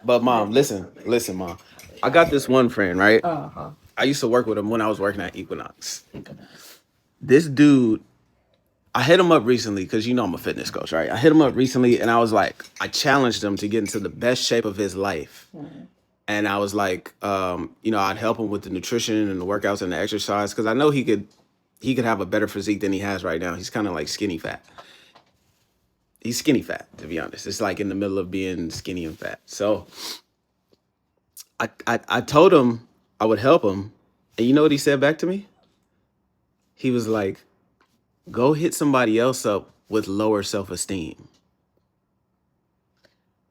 But mom, listen, mom. I got this one friend, right? Uh-huh. I used to work with him when I was working at Equinox. Economics. This dude, I hit him up recently because you know I'm a fitness coach, right? I hit him up recently and I was like, I challenged him to get into the best shape of his life. Mhm. And I was like, I'd help him with the nutrition and the workouts and the exercise because I know he could have a better physique than he has right now. He's kind of like skinny fat. He's skinny fat, to be honest. It's like in the middle of being skinny and fat. So I told him I would help him. And you know what he said back to me? He was like, go hit somebody else up with lower self esteem.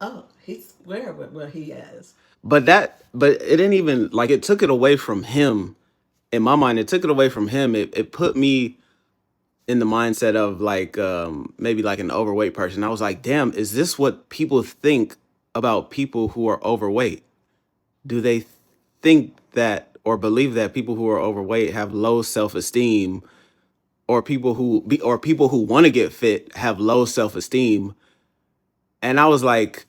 Oh, he's where with what he has. But it didn't even like it took it away from him. In my mind, it took it away from him. It put me in the mindset of like maybe like an overweight person. I was like, damn, is this what people think about people who are overweight? Do they think that or believe that people who are overweight have low self-esteem or people who want to get fit have low self-esteem? And I was like,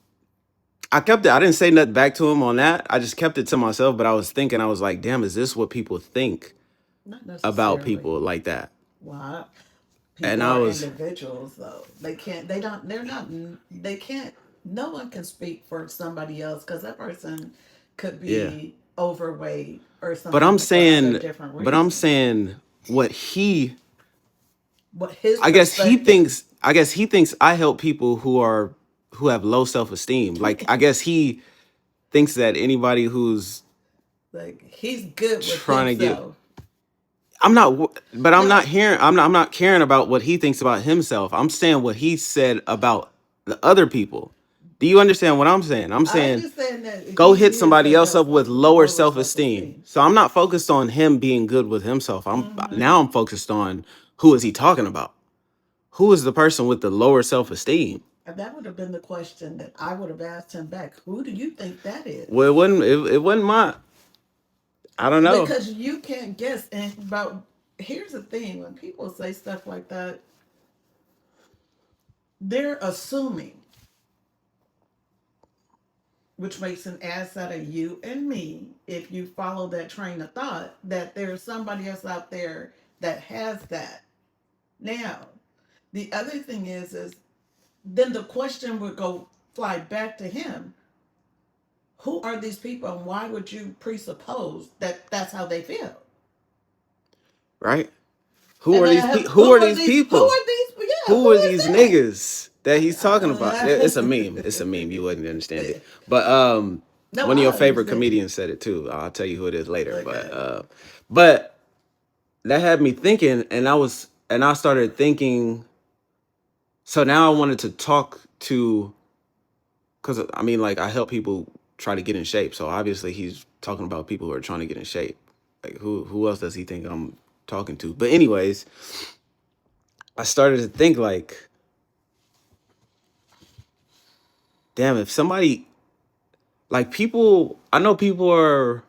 I kept it. I didn't say nothing back to him on that. I just kept it to myself, but I was thinking, I was like, damn, is this what people think Not about necessarily. people like that? Why? And People I are was, individuals, though. They can't. They don't. They're not. They can't. No one can speak for somebody else because that person could yeah. be overweight or But I'm something for other saying, different but I'm reasons. saying what he What his I guess he perspective. thinks I guess he thinks I help people who have low self-esteem. Like I guess he thinks that anybody who's Like he's good with trying to get himself. but No, I'm not caring about what he thinks about himself. I'm saying what he said about the other people. Do you understand what I'm saying? I'm I saying understand that go he hit is somebody good else up health, with lower lower self self-esteem. esteem. So I'm not focused on him being good with himself. Mm-hmm. I'm focused on who is he talking about? Who is the person with the lower self-esteem? And that would have been the question that I would have asked him back. Who do you think that Well, is? it wasn't my. I don't know. Because you can't guess. And but here's the thing: when people say stuff like that, they're assuming, which makes an ass out of you and me if you follow that train of thought that there's somebody else out there that has that. Now, the other thing is then the question would go fly back to him. Who are these people and why would you presuppose that that's how they feel? Right? Who And are these then people? Who are these who people? are these? Yeah, Who who are is these that? niggas that he's talking about? It's a meme. It's a meme. You wouldn't understand it. But No, one of your I favorite understand it. comedians said it too. I'll tell you who it is later. Okay. But that had me thinking, and I started thinking. So now I wanted to talk to, because I mean, like I help people try to get in shape. So obviously he's talking about people who are trying to get in shape. Like who else does he think I'm talking to? But anyways, I started to think like, damn, if somebody like people, I know people are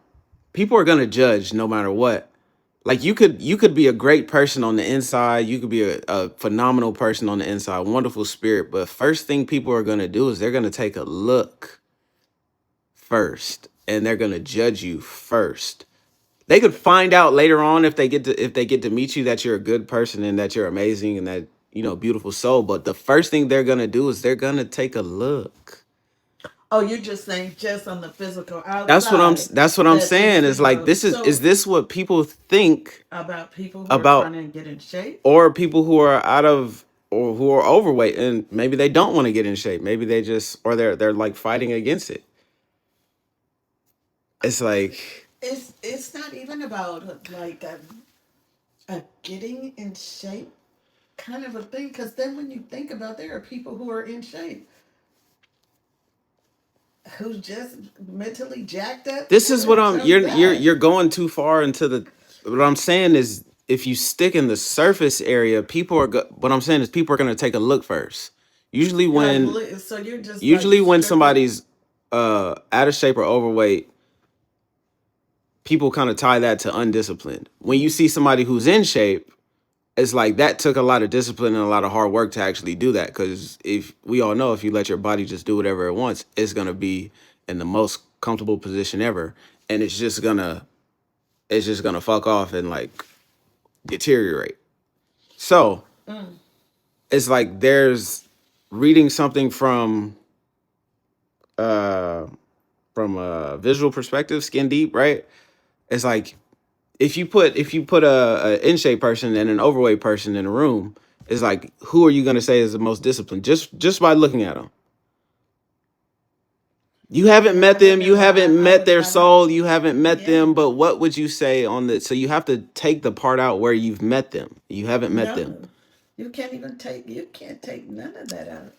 gonna judge no matter what. Like you could be a great person on the inside, you could be a phenomenal person on the inside, wonderful spirit. But first thing people are gonna do is they're gonna take a look first, and they're gonna judge you first. They could find out later on if they get to meet you that you're a good person and that you're amazing and that beautiful soul. But the first thing they're gonna do is they're gonna take a look. Oh, you're just saying just on the physical outside That's what I'm that these saying. Is like people. is So this what people think about people who are trying about to get in shape. or people who are out of or who are overweight and maybe they don't want to get in shape. Maybe they just or they're like fighting against it. It's like It's not even about like a getting in shape kind of a thing. Because then when you think about, there are people who are in shape who's just mentally jacked up this is what and I'm just that. you're going too far into the what I'm saying is if you stick in the surface area, what I'm saying is people are going to take a look first. Usually when So you're just like usually when stripping. somebody's out of shape or overweight, people kind of tie that to undisciplined. When you see somebody who's in shape, it's like that took a lot of discipline and a lot of hard work to actually do that. Because if we all know, if you let your body just do whatever it wants, in the most comfortable position ever, and it's just gonna fuck off and like deteriorate. So Mm. it's like there's reading something uh from a visual perspective, skin deep, right? It's like if you put a in shape person and an overweight person in a room, it's like who are you gonna say is the most disciplined? Just by looking at them. You haven't When I met look them, at you them, haven't met their I don't. soul, you haven't met Yeah. them, but what would you say on the so you have to take the part out where you've met them. You haven't met them. No. You can't even take. You can't take none of that out.